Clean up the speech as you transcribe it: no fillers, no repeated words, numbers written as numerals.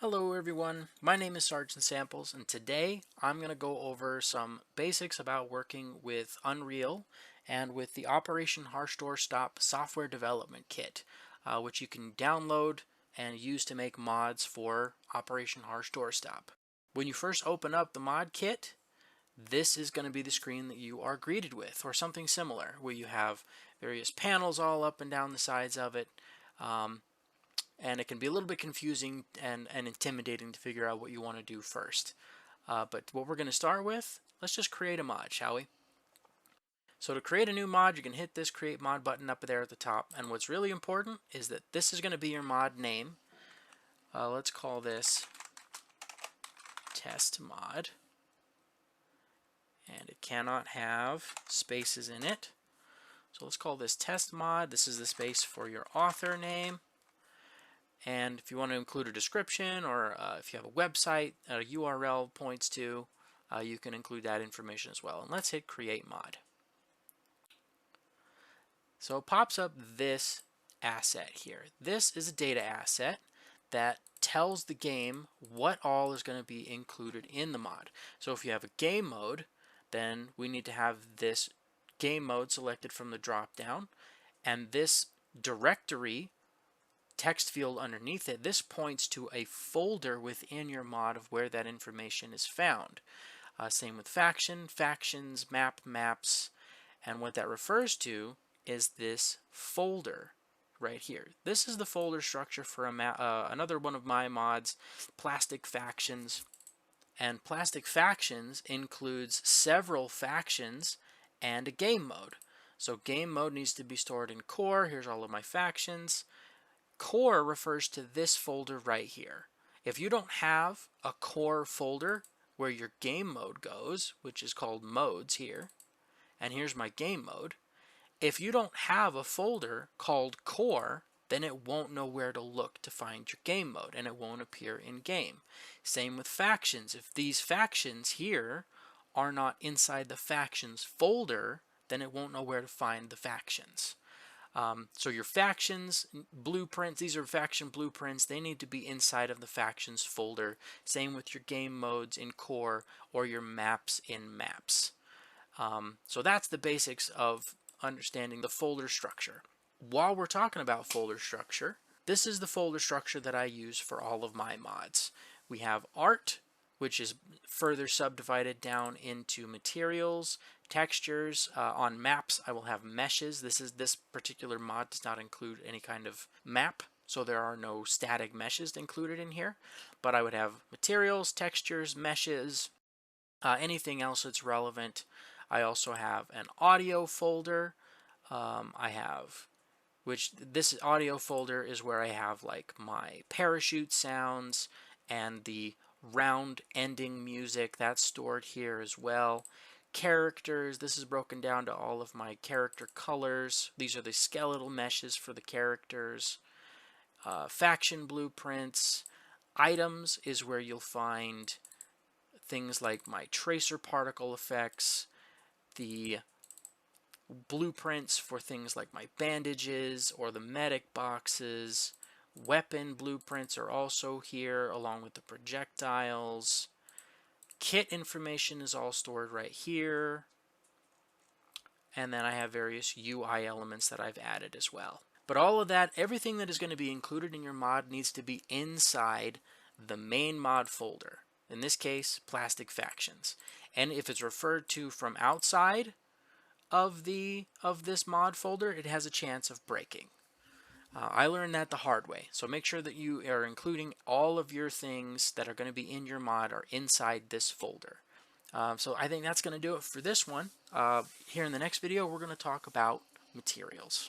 Hello everyone, my name is Sergeant Samples and today I'm going to go over some basics about working with Unreal and with the Operation Harsh Door Stop software development kit, which you can download and use to make mods for Operation Harsh Door Stop. When you first open up the mod kit, this is going to be the screen that you are greeted with, or something similar, where you have various panels all up and down the sides of it. And it can be a little bit confusing and intimidating to figure out what you want to do first. But what we're going to start with, let's just create a mod, shall we? So to create a new mod, you can hit this Create Mod button up there at the top. And what's really important is that this is going to be your mod name. Let's call this Test Mod. And it cannot have spaces in it. So let's call this Test Mod. This is the space for your author name. And if you want to include a description, or if you have a website a URL points to, you can include that information as well. And let's hit Create Mod. So it pops up this asset here. This is a data asset that tells the game what all is going to be included in the mod. So if you have a game mode, then we need to have this game mode selected from the drop down, and this directory text field underneath it, this points to a folder within your mod of where that information is found. Same with faction, factions, map, maps, and what that refers to is this folder right here. This is the folder structure for another one of my mods, Plastic Factions. And Plastic Factions includes several factions and a game mode. So game mode needs to be stored in core. Here's all of my factions. Core refers to this folder right here. If you don't have a core folder where your game mode goes, which is called modes here, and here's my game mode, if you don't have a folder called core, then it won't know where to look to find your game mode, and it won't appear in game. Same with factions. If these factions here are not inside the factions folder, then it won't know where to find the factions. So your factions blueprints, these are faction blueprints, they need to be inside of the factions folder. Same with your game modes in core or your maps in maps. So that's the basics of understanding the folder structure. While we're talking about folder structure, this is the folder structure that I use for all of my mods. We have art, which is further subdivided down into materials, textures. On maps, I will have meshes. This particular mod does not include any kind of map, so there are no static meshes included in here. But I would have materials, textures, meshes, anything else that's relevant. I also have an audio folder. Which this audio folder is where I have like my parachute sounds and the round ending music that's stored here as well. Characters, this is broken down to all of my character colors. These are the skeletal meshes for the characters. Faction blueprints. Items is where you'll find things like my tracer particle effects, the blueprints for things like my bandages or the medic boxes. Weapon blueprints are also here along with the projectiles. Kit information is all stored right here. And then I have various UI elements that I've added as well. But all of that, everything that is going to be included in your mod needs to be inside the main mod folder. In this case, Plastic Factions. And if it's referred to from outside of this mod folder, it has a chance of breaking. I learned that the hard way, so make sure that you are including all of your things that are going to be in your mod are inside this folder. So I think that's going to do it for this one. Here in the next video, we're going to talk about materials.